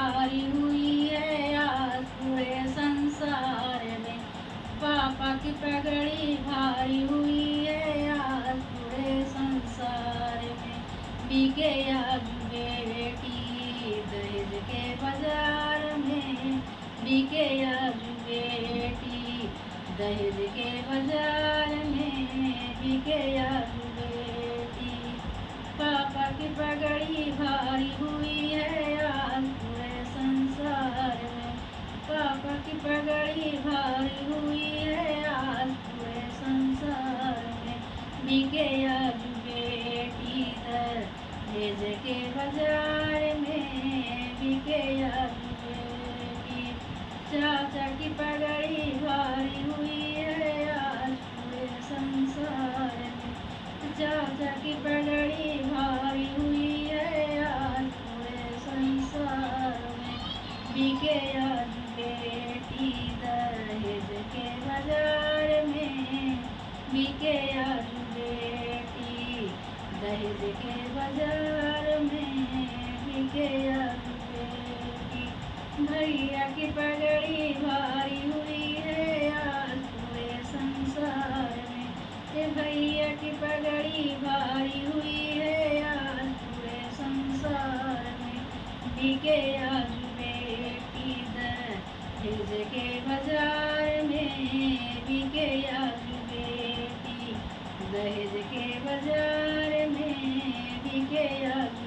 भारी हुई है आज पूरे संसार में। पापा की पगड़ी भारी हुई है आज पूरे संसार में। बिके आज बेटी दहेज के बाजार में। बिके आज बेटी दहेज के बाजार में। बिके आज बेटी। पापा की पगड़ी भारी हुई है आज पूरे संसार में। पापा की पगड़ी भारी हुई है आज पूरे संसार में। बिके आज बेटी दहेज के बाजार में। बिके आज बेटी। चाचा की पगड़ी भारी हुई है आज पूरे संसार में। चाचा की पगड़ी भारी हुई है आज पूरे संसार में। बिके आज बेटी दहेज के बाजार में। बिके आज बेटी दहेज के बाजार में। बिके आज बेटी। भैया की पगड़ी भारी हुई है आज पूरे संसार में। भैया की पगड़ी भारी हुई है आज पूरे संसार में। बिके आज बेटी दहेज के बाजार में। बिके आज बेटी दहेज के बाजार में। बिके आज